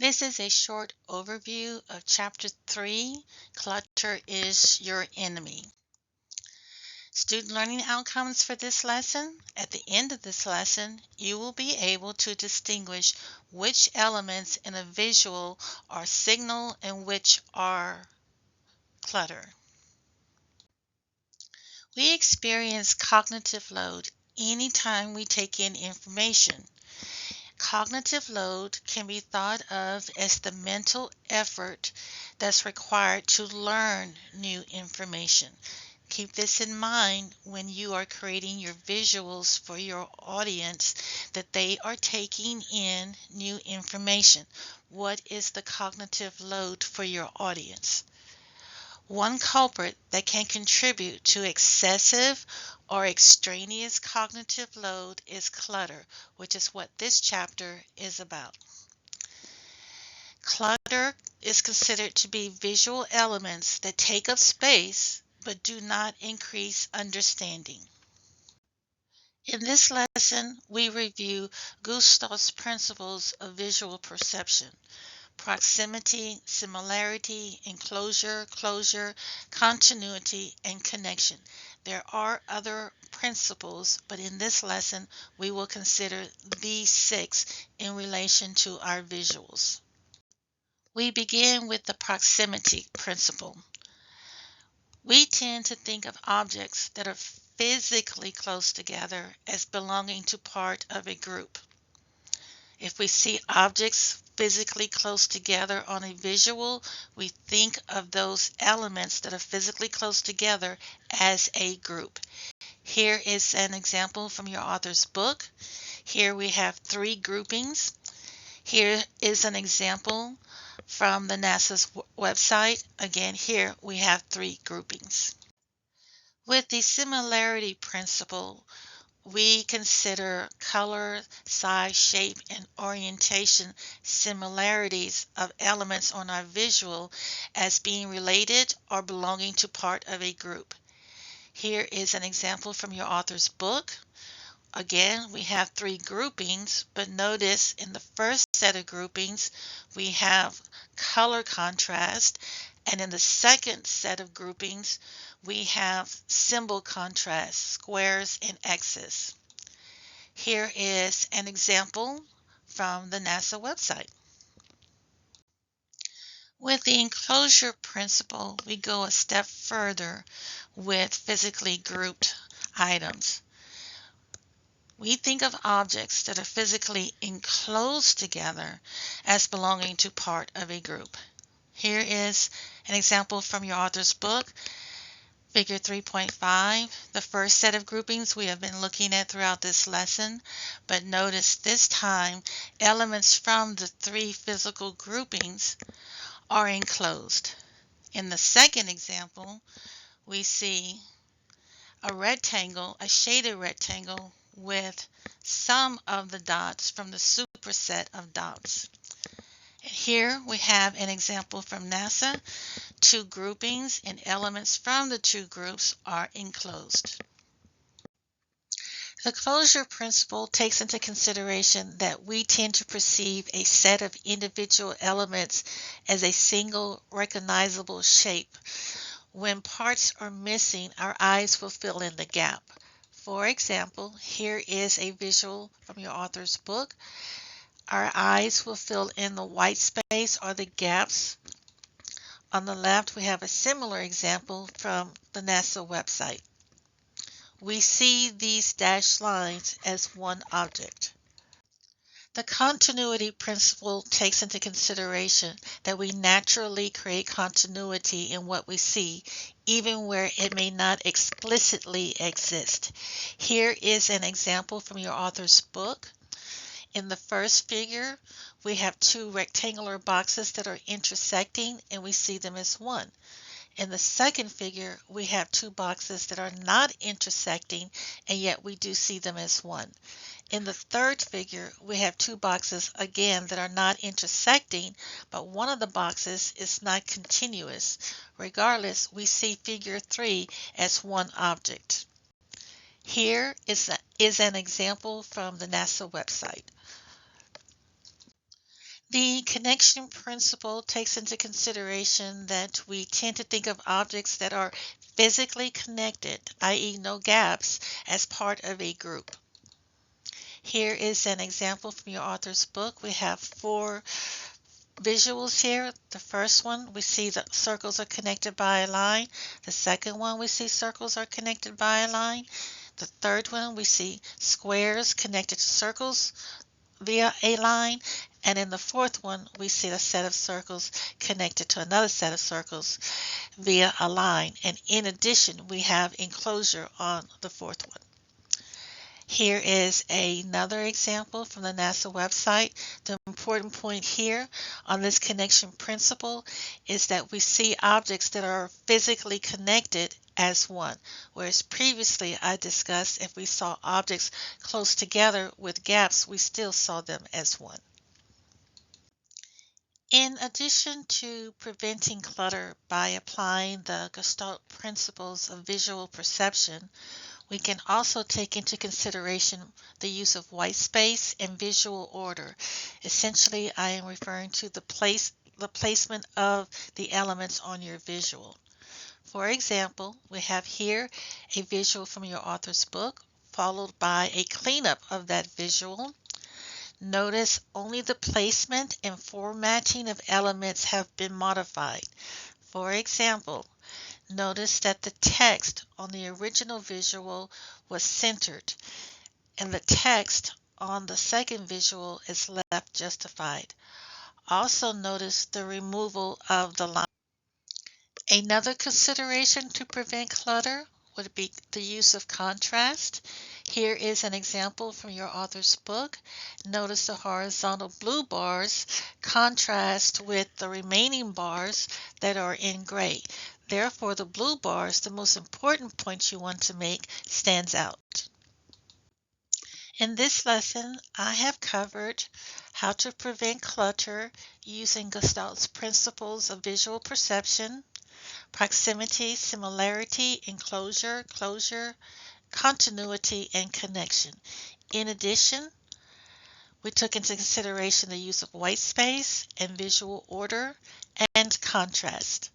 This is a short overview of Chapter 3, Clutter is Your Enemy. Student learning outcomes for this lesson. At the end of this lesson, you will be able to distinguish which elements in a visual are signal and which are clutter. We experience cognitive load anytime we take in information. Cognitive load can be thought of as the mental effort that's required to learn new information. Keep this in mind when you are creating your visuals for your audience, that they are taking in new information. What is the cognitive load for your audience? One culprit that can contribute to excessive or extraneous cognitive load is clutter, which is what this chapter is about. Clutter is considered to be visual elements that take up space but do not increase understanding. In this lesson, we review Gustav's principles of visual perception: proximity, similarity, enclosure, closure, continuity, and connection. There are other principles, but in this lesson, we will consider these 6 in relation to our visuals. We begin with the proximity principle. We tend to think of objects that are physically close together as belonging to part of a group. If we see objects physically close together on a visual, we think of those elements that are physically close together as a group. Here is an example from your author's book. Here we have 3 groupings. Here is an example from the NASA's website. Again, here we have 3 groupings. With the similarity principle, we consider color, size, shape, and orientation similarities of elements on our visual as being related or belonging to part of a group. Here is an example from your author's book. Again, we have 3 groupings, but notice in the first set of groupings, we have color contrast, and in the second set of groupings, we have symbol contrast, squares and X's. Here is an example from the NASA website. With the enclosure principle, we go a step further with physically grouped items. We think of objects that are physically enclosed together as belonging to part of a group. Here is an example from your author's book, Figure 3.5. The first set of groupings we have been looking at throughout this lesson, but notice this time elements from the 3 physical groupings are enclosed. In the second example, we see a rectangle, a shaded rectangle, with some of the dots from the superset of dots. Here we have an example from NASA. 2 groupings and elements from the 2 groups are enclosed. The closure principle takes into consideration that we tend to perceive a set of individual elements as a single recognizable shape. When parts are missing, our eyes will fill in the gap. For example, here is a visual from your author's book. Our eyes will fill in the white space or the gaps. On the left, we have a similar example from the NASA website. We see these dashed lines as one object. The continuity principle takes into consideration that we naturally create continuity in what we see, even where it may not explicitly exist. Here is an example from your author's book. In the first figure, we have 2 rectangular boxes that are intersecting, and we see them as one. In the second figure, we have 2 boxes that are not intersecting, and yet we do see them as one. In the third figure, we have 2 boxes again that are not intersecting, but one of the boxes is not continuous. Regardless, we see figure 3 as one object. Here is an example from the NASA website. The connection principle takes into consideration that we tend to think of objects that are physically connected, i.e. no gaps, as part of a group. Here is an example from your author's book. We have 4 visuals here. The first one, we see the circles are connected by a line. The second one, we see circles are connected by a line. The third one, we see squares connected to circles via a line. And in the fourth one, we see a set of circles connected to another set of circles via a line. And in addition, we have enclosure on the fourth one. Here is another example from the NASA website. The important point here on this connection principle is that we see objects that are physically connected as one, whereas previously I discussed if we saw objects close together with gaps, we still saw them as one. In addition to preventing clutter by applying the Gestalt principles of visual perception, we can also take into consideration the use of white space and visual order. Essentially, I am referring to the placement of the elements on your visual. For example, we have here a visual from your author's book, followed by a cleanup of that visual. Notice only the placement and formatting of elements have been modified. For example, notice that the text on the original visual was centered, and the text on the second visual is left justified. Also notice the removal of the line. Another consideration to prevent clutter would be the use of contrast. Here is an example from your author's book. Notice the horizontal blue bars contrast with the remaining bars that are in gray. Therefore, the blue bars, the most important point you want to make, stands out. In this lesson, I have covered how to prevent clutter using Gestalt's principles of visual perception, proximity, similarity, enclosure, closure, continuity, and connection. In addition, we took into consideration the use of white space and visual order and contrast.